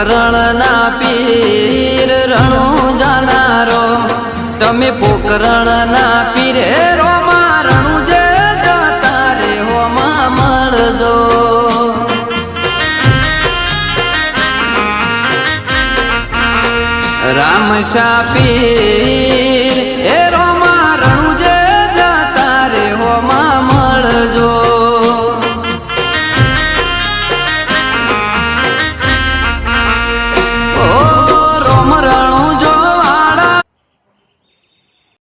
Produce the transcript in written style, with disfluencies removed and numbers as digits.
પોકરણ ના પીર રણું જાનારો તમે પોકરણ ના પીરે રોમા રણું જે જતા રે હોમાં મળજો રામ શા પીર